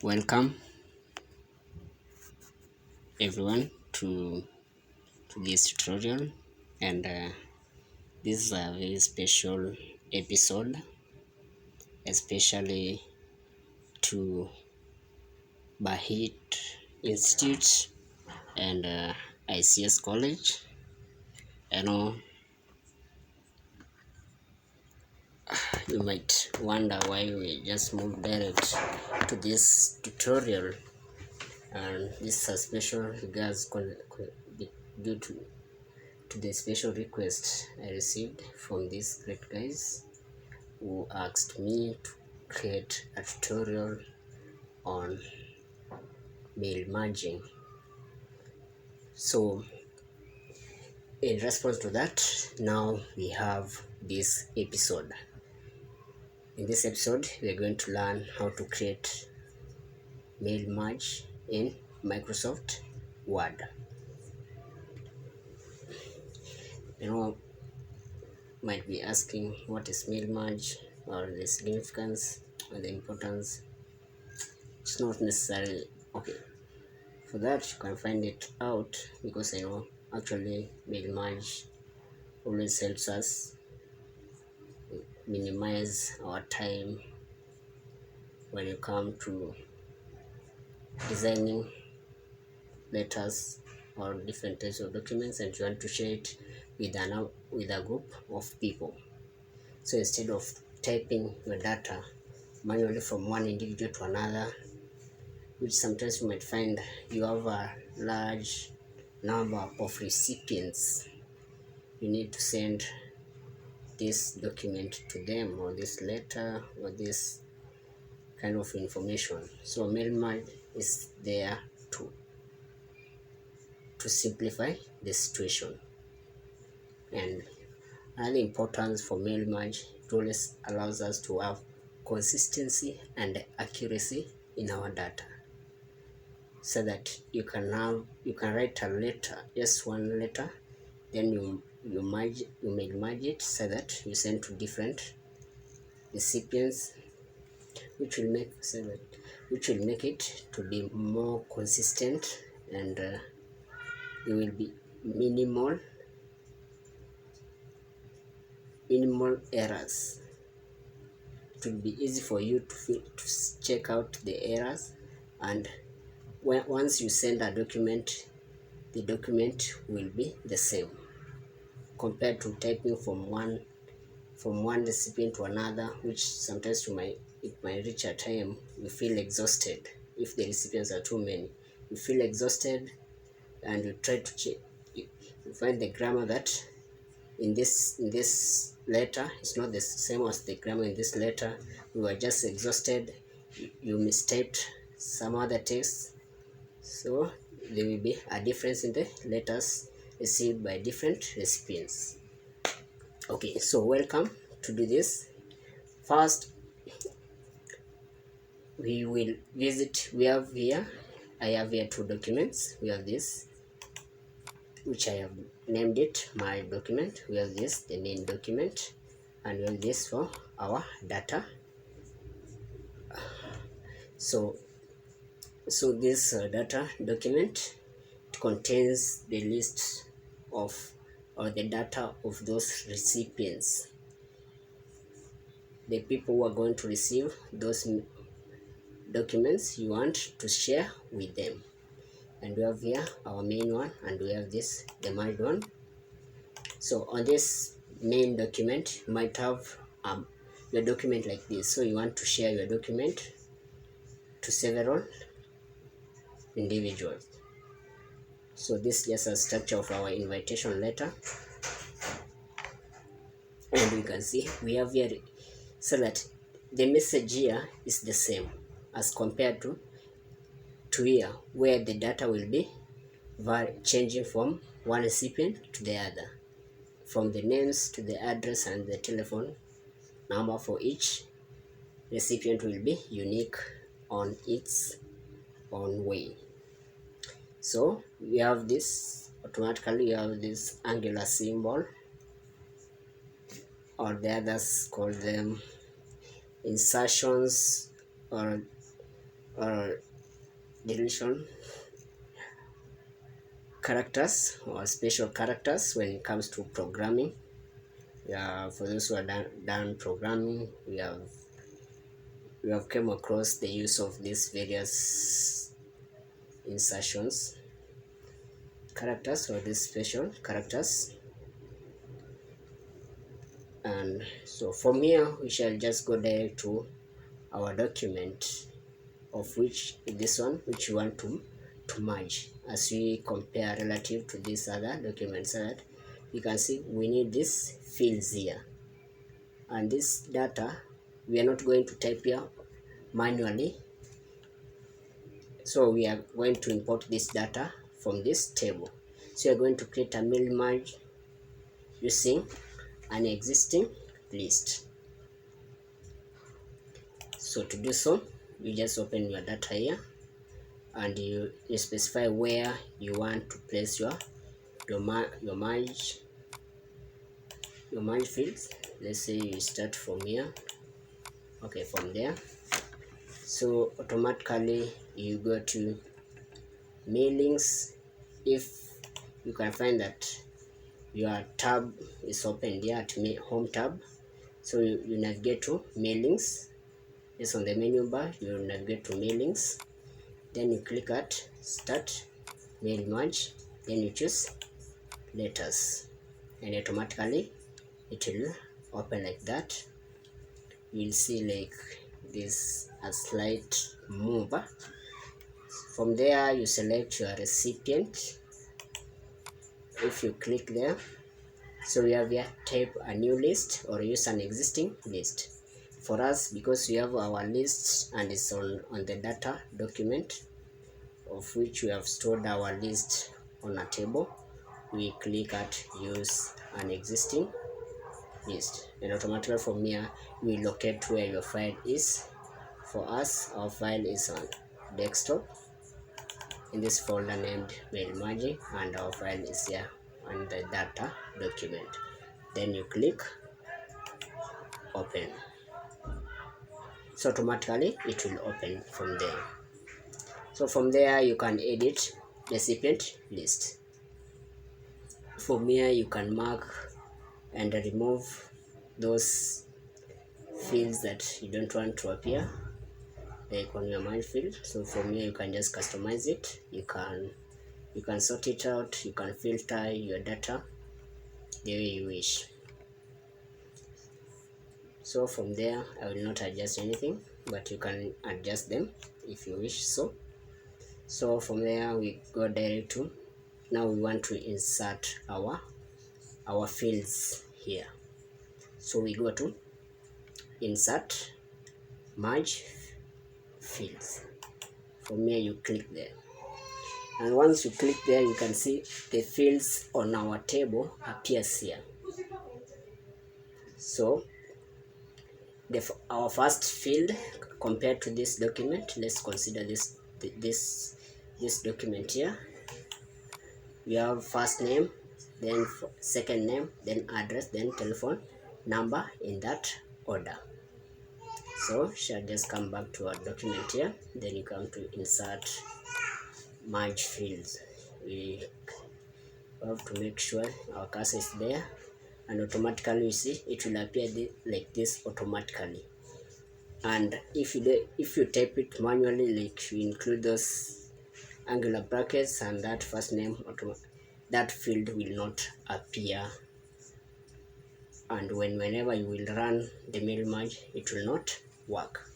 Welcome everyone to this tutorial, and this is a very special episode, especially to Bahit Institute and ICS College. I know you might wonder why we just moved direct to this tutorial, and this is a special regards due to the special request I received from these great guys who asked me to create a tutorial on mail marging. So in response to that, now we have this episode. In this episode, we are going to learn how to create mail merge in Microsoft Word. You know, might be asking what is mail merge, or the significance or the importance. It's not necessarily okay. For that, you can find it out, because I know actually mail merge always helps us minimize our time when you come to designing letters or different types of documents, and you want to share it with a group of people. So instead of typing your data manually from one individual to another, which sometimes you might find you have a large number of recipients, you need to send this document to them, or this letter, or this kind of information. So mail merge is there to simplify the situation. And another importance for mail merge, it always allows us to have consistency and accuracy in our data, so that you can write a letter, just one letter, then you mail merge it, so that you send to different recipients, which will make it to be more consistent, and there will be minimal errors. It will be easy for you to check out the errors, and once you send a document, the document will be the same, compared to typing from one recipient to another, which sometimes it might reach a time you feel exhausted. If the recipients are too many, you feel exhausted, and you try to check, you find the grammar that in this letter is not the same as the grammar in this letter. You were just exhausted, you mistyped some other text, so there will be a difference in the letters received by different recipients. Okay, so welcome to do this. First, we will visit, I have here two documents. We have this, which I have named it my document. We have this, the main document, and we have this for our data. So this data document, it contains the list of, or the data of those recipients, the people who are going to receive those documents you want to share with them. And we have here our main one, and we have this, the merged one. So on this main document, you might have your document like this. So you want to share your document to several individuals. So this is just a structure of our invitation letter, and we can see we have here, so that the message here is the same as compared to here, where the data will be changing from one recipient to the other, from the names to the address and the telephone number for each recipient will be unique on its own way. So we have this, automatically you have this angular symbol, or the others call them insertions, or or deletion characters or special characters when it comes to programming. Yeah, for those who are done programming, we have come across the use of these various insertions characters or these special characters. And so from here we shall just go direct to our document, of which this one which we want to merge, as we compare relative to this other document, so that you can see we need this fields here, and this data we are not going to type here manually, so we are going to import this data from this table. So we are going to create a mail merge using an existing list. So to do so, you just open your data here, and you specify where you want to place your merge fields. Let's say you start from here. Okay, from there, so automatically you go to mailings. If you can find that your tab is open here at home tab, so you navigate to mailings. It's on the menu bar, you navigate to mailings, then you click at start mail merge, then you choose letters, and automatically it will open like that. You will see like this a slight move. From there you select your recipient. If you click there, so we have here type a new list or use an existing list. For us, because we have our list and it's on the data document, of which we have stored our list on a table, we click at use an existing list, and automatically from here we locate where your file is. For us, our file is on desktop in this folder named mail marging, and our file is here on the data document. Then you click open, so automatically it will open from there. So from there you can edit recipient list. From here you can mark and remove those fields that you don't want to appear, like on your merge field. So from here you can just customize it. You can sort it out, you can filter your data the way you wish. So from there I will not adjust anything, but you can adjust them if you wish. So from there we go direct to, now we want to insert our fields here. So we go to insert merge fields. From here you click there, and once you click there you can see the fields on our table appears here. So our first field compared to this document, let's consider this document here. We have first name, then second name, then address, then telephone number, in that order. So shall just come back to our document here, then you come to insert merge fields. We have to make sure our cursor is there, and automatically you see it will appear like this automatically. And if you type it manually, like you include those angular brackets and that first name, that field will not appear, and whenever you will run the mail merge, it will not work.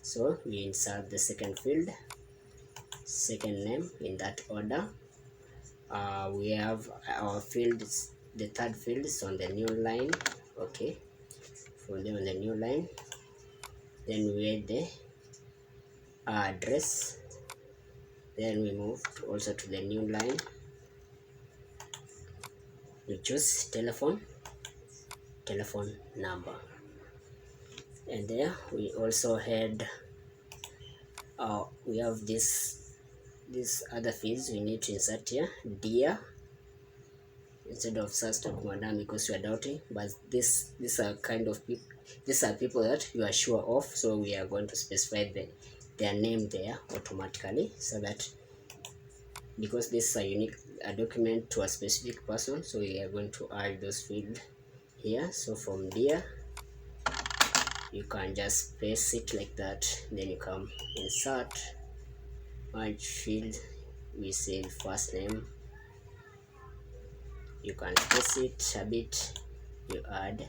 So we insert the second field, second name, in that order. We have our fields, the third field is on the new line. Okay, from there on the new line, then we add the address, then we move also to the new line, we choose telephone number, and there we also had we have these other fields we need to insert here. Dear, instead of Sastok Madam, because you are doubting, but these are kind of people, these are people that you are sure of, so we are going to specify the their name there automatically, so that because this is a unique document to a specific person, so we are going to add those fields here. So from there you can just paste it like that, then you come insert merge field, we say first name, you can paste it a bit, you add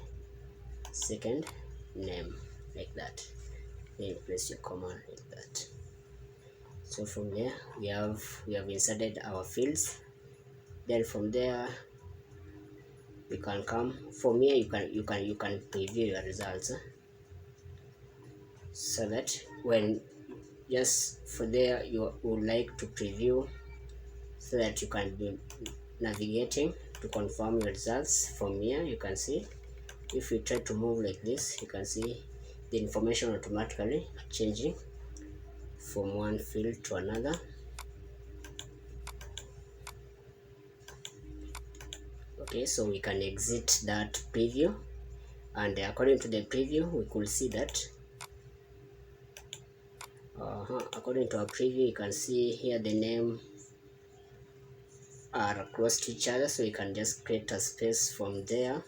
second name like that, then you place your comma like that. So from there we have inserted our fields. Then from there you can come from here, you can preview your results, so that when just for there you would like to preview, so that you can be navigating to confirm your results. From here you can see, if you try to move like this, you can see the information automatically changing from one field to another. Okay, so we can exit that preview, and according to the preview we could see that according to our preview you can see here the name are close to each other, so you can just create a space from there.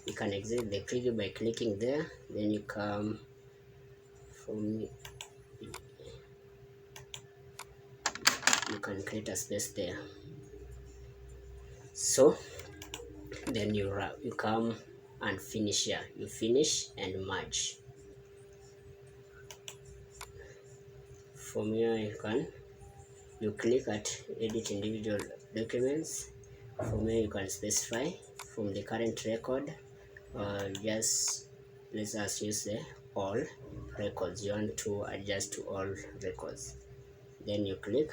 You can exit the preview by clicking there, then you come from, you can create a space there. So then you come and finish here, you finish and merge. From here you click at edit individual documents. From here you can specify from the current record, just let us use the all records. You want to adjust to all records, then you click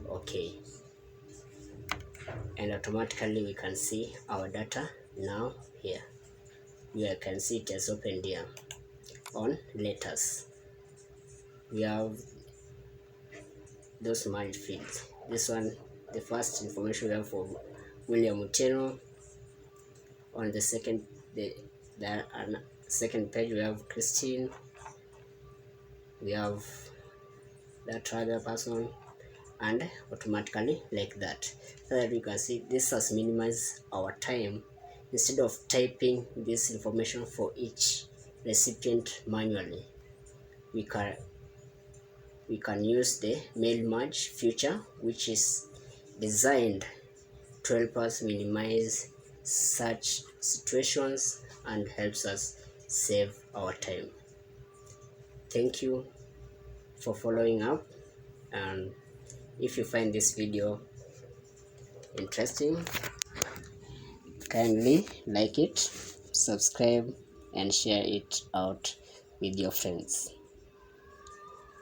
OK, and automatically we can see our data now here. You can see it has opened here. On letters we have those merged fields. This one, the first information we have for William Muteno. On the second second page we have Christine, we have that other person, and automatically like that, so that you can see this has minimized our time. Instead of typing this information for each recipient manually, we can use the mail merge feature, which is designed to help us minimize such situations and helps us save our time. Thank you for following up, and if you find this video interesting, kindly like it, subscribe, and share it out with your friends.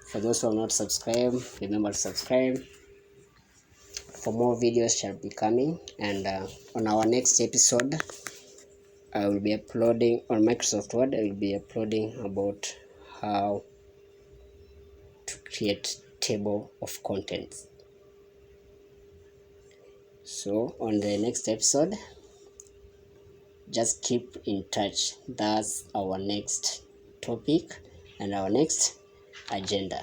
For those who are not subscribed, remember to subscribe. For more videos shall be coming, and on our next episode I will be uploading on Microsoft Word. I will be uploading about how to create table of contents. So on the next episode, just keep in touch. That's our next topic and our next agenda.